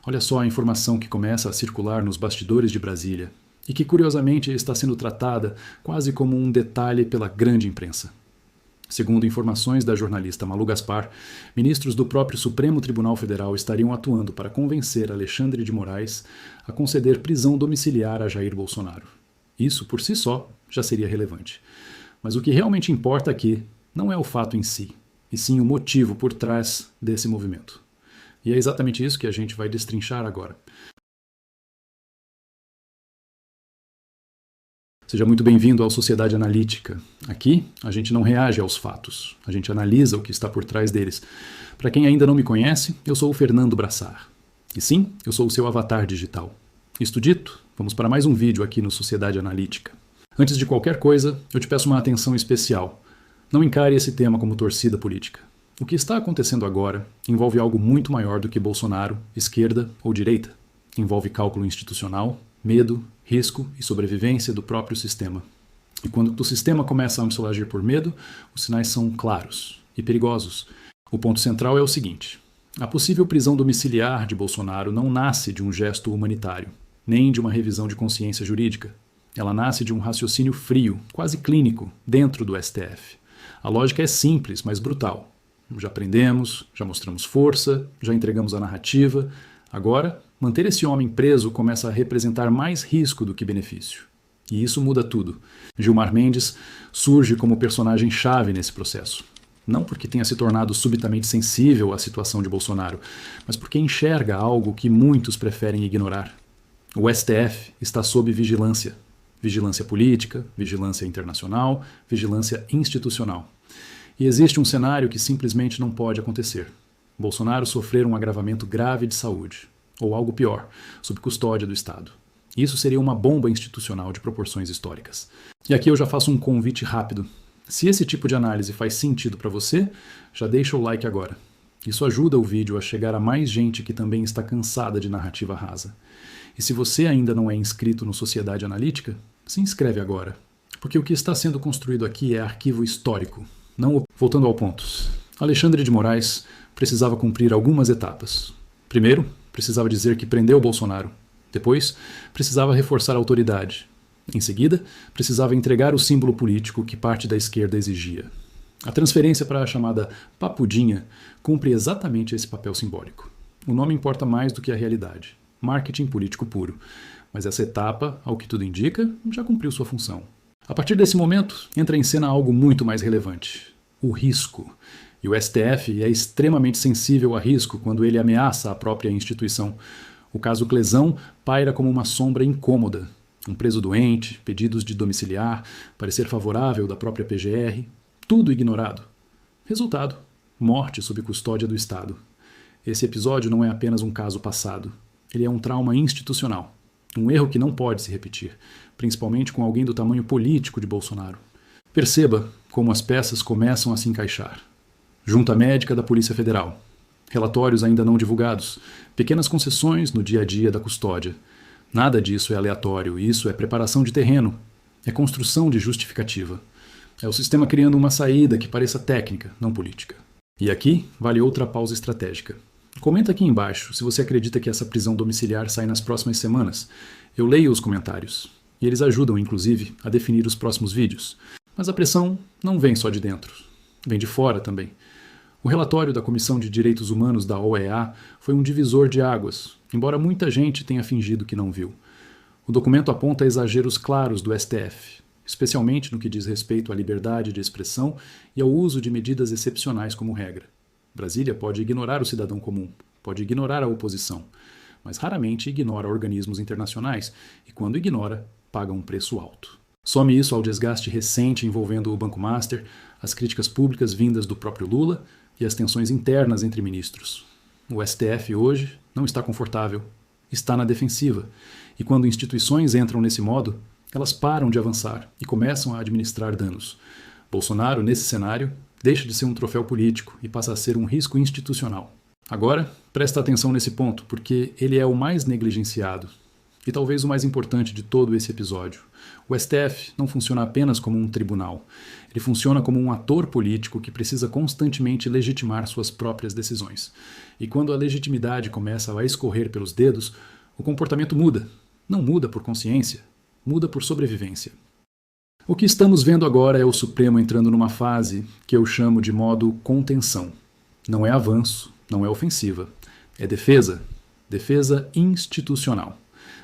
Olha só a informação que começa a circular nos bastidores de Brasília e que, curiosamente, está sendo tratada quase como um detalhe pela grande imprensa. Segundo informações da jornalista Malu Gaspar, ministros do próprio Supremo Tribunal Federal estariam atuando para convencer Alexandre de Moraes a conceder prisão domiciliar a Jair Bolsonaro. Isso, por si só, já seria relevante. Mas o que realmente importa aqui não é o fato em si, e sim o motivo por trás desse movimento. E é exatamente isso que a gente vai destrinchar agora. Seja muito bem-vindo ao Sociedade Analítica. Aqui, a gente não reage aos fatos, a gente analisa o que está por trás deles. Para quem ainda não me conhece, eu sou o Fernando Braçar. E sim, eu sou o seu avatar digital. Isto dito, vamos para mais um vídeo aqui no Sociedade Analítica. Antes de qualquer coisa, eu te peço uma atenção especial. Não encare esse tema como torcida política. O que está acontecendo agora envolve algo muito maior do que Bolsonaro, esquerda ou direita. Envolve cálculo institucional, medo, risco e sobrevivência do próprio sistema. E quando o sistema começa a se agir por medo, os sinais são claros e perigosos. O ponto central é o seguinte: a possível prisão domiciliar de Bolsonaro não nasce de um gesto humanitário, nem de uma revisão de consciência jurídica. Ela nasce de um raciocínio frio, quase clínico, dentro do STF. A lógica é simples, mas brutal. Já aprendemos, já mostramos força, já entregamos a narrativa. Agora, manter esse homem preso começa a representar mais risco do que benefício. E isso muda tudo. Gilmar Mendes surge como personagem-chave nesse processo. Não porque tenha se tornado subitamente sensível à situação de Bolsonaro, mas porque enxerga algo que muitos preferem ignorar. O STF está sob vigilância. Vigilância política, vigilância internacional, vigilância institucional. E existe um cenário que simplesmente não pode acontecer. Bolsonaro sofrer um agravamento grave de saúde, ou algo pior, sob custódia do Estado. Isso seria uma bomba institucional de proporções históricas. E aqui eu já faço um convite rápido. Se esse tipo de análise faz sentido para você, já deixa o like agora. Isso ajuda o vídeo a chegar a mais gente que também está cansada de narrativa rasa. E se você ainda não é inscrito no Sociedade Analítica, se inscreve agora. Porque o que está sendo construído aqui é arquivo histórico. Voltando ao ponto. Alexandre de Moraes precisava cumprir algumas etapas. Primeiro, precisava dizer que prendeu Bolsonaro. Depois, precisava reforçar a autoridade. Em seguida, precisava entregar o símbolo político que parte da esquerda exigia. A transferência para a chamada papudinha cumpre exatamente esse papel simbólico. O nome importa mais do que a realidade. Marketing político puro. Mas essa etapa, ao que tudo indica, já cumpriu sua função. A partir desse momento, entra em cena algo muito mais relevante: o risco. E o STF é extremamente sensível a risco quando ele ameaça a própria instituição. O caso Clesão paira como uma sombra incômoda. Um preso doente, pedidos de domiciliar, parecer favorável da própria PGR, tudo ignorado. Resultado: morte sob custódia do Estado. Esse episódio não é apenas um caso passado. Ele é um trauma institucional. Um erro que não pode se repetir, principalmente com alguém do tamanho político de Bolsonaro. Perceba como as peças começam a se encaixar. Junta médica da Polícia Federal. Relatórios ainda não divulgados. Pequenas concessões no dia a dia da custódia. Nada disso é aleatório, isso é preparação de terreno. É construção de justificativa. É o sistema criando uma saída que pareça técnica, não política. E aqui vale outra pausa estratégica. Comenta aqui embaixo se você acredita que essa prisão domiciliar sai nas próximas semanas. Eu leio os comentários. E eles ajudam, inclusive, a definir os próximos vídeos. Mas a pressão não vem só de dentro. Vem de fora também. O relatório da Comissão de Direitos Humanos da OEA foi um divisor de águas, embora muita gente tenha fingido que não viu. O documento aponta exageros claros do STF, especialmente no que diz respeito à liberdade de expressão e ao uso de medidas excepcionais como regra. Brasília pode ignorar o cidadão comum, pode ignorar a oposição, mas raramente ignora organismos internacionais e, quando ignora, paga um preço alto. Some isso ao desgaste recente envolvendo o Banco Master, as críticas públicas vindas do próprio Lula e as tensões internas entre ministros. O STF hoje não está confortável, está na defensiva, e quando instituições entram nesse modo, elas param de avançar e começam a administrar danos. Bolsonaro, nesse cenário, deixa de ser um troféu político e passa a ser um risco institucional. Agora, presta atenção nesse ponto, porque ele é o mais negligenciado. E talvez o mais importante de todo esse episódio. O STF não funciona apenas como um tribunal. Ele funciona como um ator político que precisa constantemente legitimar suas próprias decisões. E quando a legitimidade começa a escorrer pelos dedos, o comportamento muda. Não muda por consciência, muda por sobrevivência. O que estamos vendo agora é o Supremo entrando numa fase que eu chamo de modo contenção. Não é avanço, não é ofensiva. É defesa. Defesa institucional.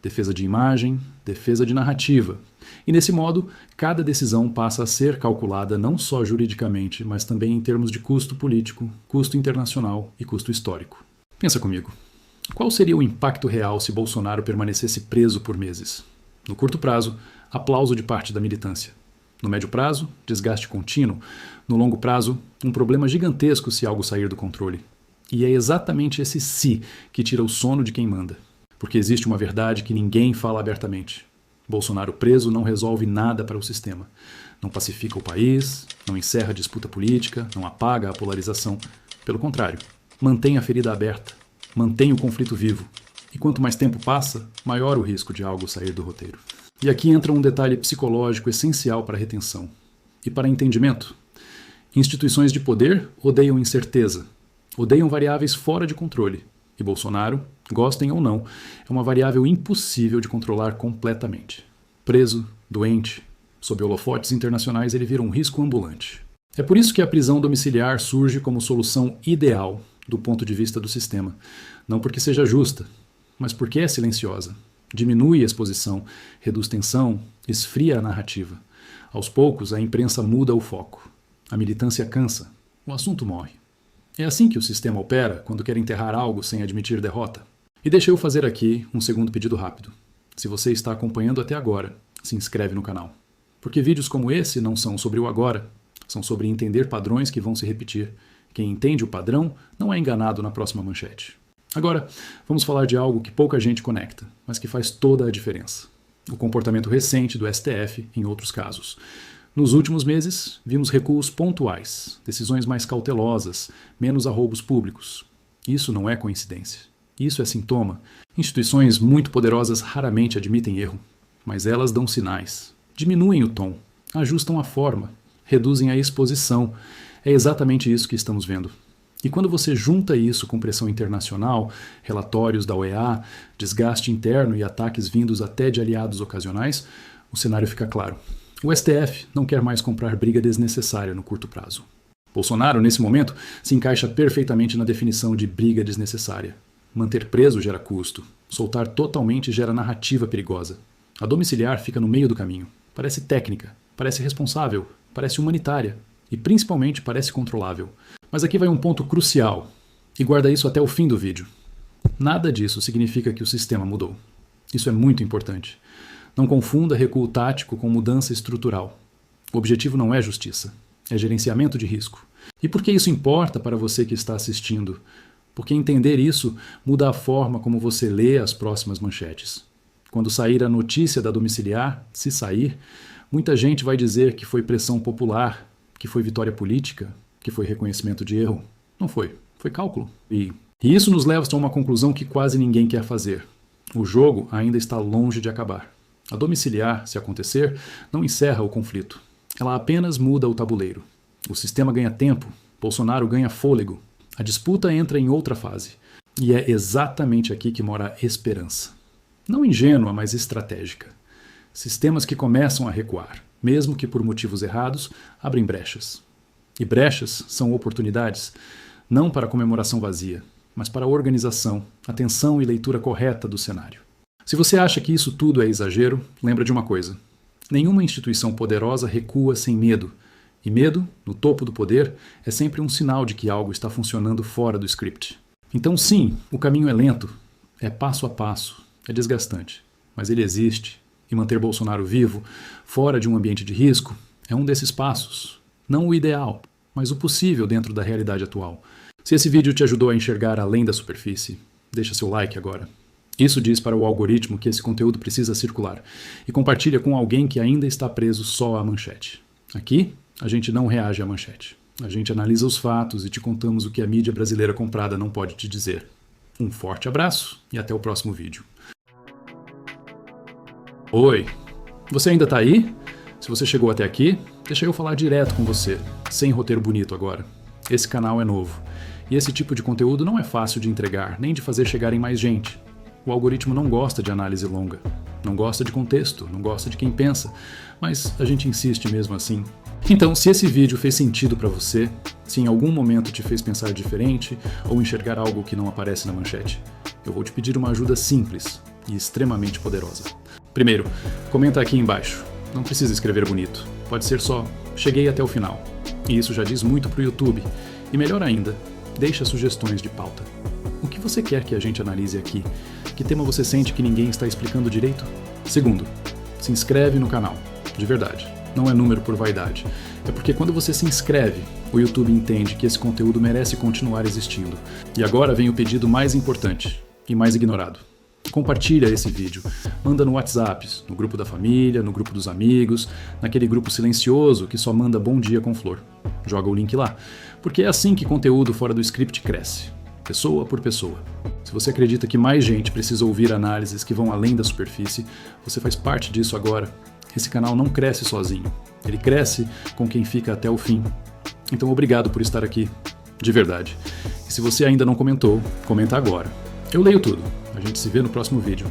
Defesa de imagem, defesa de narrativa. E nesse modo, cada decisão passa a ser calculada não só juridicamente, mas também em termos de custo político, custo internacional e custo histórico. Pensa comigo. Qual seria o impacto real se Bolsonaro permanecesse preso por meses? No curto prazo, aplauso de parte da militância. No médio prazo, desgaste contínuo. No longo prazo, um problema gigantesco se algo sair do controle. E é exatamente esse "se" que tira o sono de quem manda. Porque existe uma verdade que ninguém fala abertamente. Bolsonaro preso não resolve nada para o sistema. Não pacifica o país, não encerra a disputa política, não apaga a polarização. Pelo contrário, mantém a ferida aberta, mantém o conflito vivo. E quanto mais tempo passa, maior o risco de algo sair do roteiro. E aqui entra um detalhe psicológico essencial para a retenção. E para entendimento. Instituições de poder odeiam incerteza, odeiam variáveis fora de controle. E Bolsonaro, gostem ou não, é uma variável impossível de controlar completamente. Preso, doente, sob holofotes internacionais, ele vira um risco ambulante. É por isso que a prisão domiciliar surge como solução ideal do ponto de vista do sistema. Não porque seja justa, mas porque é silenciosa. Diminui a exposição, reduz tensão, esfria a narrativa. Aos poucos, a imprensa muda o foco. A militância cansa. O assunto morre. É assim que o sistema opera quando quer enterrar algo sem admitir derrota. E deixa eu fazer aqui um segundo pedido rápido. Se você está acompanhando até agora, se inscreve no canal. Porque vídeos como esse não são sobre o agora, são sobre entender padrões que vão se repetir. Quem entende o padrão não é enganado na próxima manchete. Agora, vamos falar de algo que pouca gente conecta, mas que faz toda a diferença. O comportamento recente do STF em outros casos. Nos últimos meses, vimos recuos pontuais, decisões mais cautelosas, menos arroubos públicos. Isso não é coincidência. Isso é sintoma. Instituições muito poderosas raramente admitem erro, mas elas dão sinais. Diminuem o tom, ajustam a forma, reduzem a exposição. É exatamente isso que estamos vendo. E quando você junta isso com pressão internacional, relatórios da OEA, desgaste interno e ataques vindos até de aliados ocasionais, o cenário fica claro. O STF não quer mais comprar briga desnecessária no curto prazo. Bolsonaro, nesse momento, se encaixa perfeitamente na definição de briga desnecessária. Manter preso gera custo. Soltar totalmente gera narrativa perigosa. A domiciliar fica no meio do caminho. Parece técnica, parece responsável, parece humanitária e, principalmente, parece controlável. Mas aqui vai um ponto crucial, e guarda isso até o fim do vídeo. Nada disso significa que o sistema mudou. Isso é muito importante. Não confunda recuo tático com mudança estrutural. O objetivo não é justiça, é gerenciamento de risco. E por que isso importa para você que está assistindo? Porque entender isso muda a forma como você lê as próximas manchetes. Quando sair a notícia da domiciliar, se sair, muita gente vai dizer que foi pressão popular, que foi vitória política, que foi reconhecimento de erro. Não foi. Foi cálculo. E isso nos leva a uma conclusão que quase ninguém quer fazer. O jogo ainda está longe de acabar. A domiciliar, se acontecer, não encerra o conflito. Ela apenas muda o tabuleiro. O sistema ganha tempo, Bolsonaro ganha fôlego. A disputa entra em outra fase. E é exatamente aqui que mora a esperança. Não ingênua, mas estratégica. Sistemas que começam a recuar, mesmo que por motivos errados, abrem brechas. E brechas são oportunidades, não para comemoração vazia, mas para organização, atenção e leitura correta do cenário. Se você acha que isso tudo é exagero, lembra de uma coisa. Nenhuma instituição poderosa recua sem medo. E medo, no topo do poder, é sempre um sinal de que algo está funcionando fora do script. Então sim, o caminho é lento, é passo a passo, é desgastante. Mas ele existe. E manter Bolsonaro vivo, fora de um ambiente de risco, é um desses passos. Não o ideal, mas o possível dentro da realidade atual. Se esse vídeo te ajudou a enxergar além da superfície, deixa seu like agora. Isso diz para o algoritmo que esse conteúdo precisa circular. E compartilha com alguém que ainda está preso só à manchete. Aqui, a gente não reage à manchete. A gente analisa os fatos e te contamos o que a mídia brasileira comprada não pode te dizer. Um forte abraço e até o próximo vídeo. Oi, você ainda tá aí? Se você chegou até aqui, deixa eu falar direto com você, sem roteiro bonito agora. Esse canal é novo, e esse tipo de conteúdo não é fácil de entregar, nem de fazer chegar em mais gente. O algoritmo não gosta de análise longa, não gosta de contexto, não gosta de quem pensa, mas a gente insiste mesmo assim. Então, se esse vídeo fez sentido para você, se em algum momento te fez pensar diferente ou enxergar algo que não aparece na manchete, eu vou te pedir uma ajuda simples e extremamente poderosa. Primeiro, comenta aqui embaixo. Não precisa escrever bonito. Pode ser só "cheguei até o final". E isso já diz muito pro YouTube. E melhor ainda, deixa sugestões de pauta. O que você quer que a gente analise aqui? Que tema você sente que ninguém está explicando direito? Segundo, se inscreve no canal. De verdade. Não é número por vaidade. É porque quando você se inscreve, o YouTube entende que esse conteúdo merece continuar existindo. E agora vem o pedido mais importante e mais ignorado. Compartilha esse vídeo, manda no WhatsApp, no grupo da família, no grupo dos amigos, naquele grupo silencioso que só manda bom dia com flor. Joga o link lá, porque é assim que conteúdo fora do script cresce, pessoa por pessoa. Se você acredita que mais gente precisa ouvir análises que vão além da superfície, você faz parte disso agora. Esse canal não cresce sozinho, ele cresce com quem fica até o fim. Então obrigado por estar aqui, de verdade. E se você ainda não comentou, comenta agora. Eu leio tudo. A gente se vê no próximo vídeo.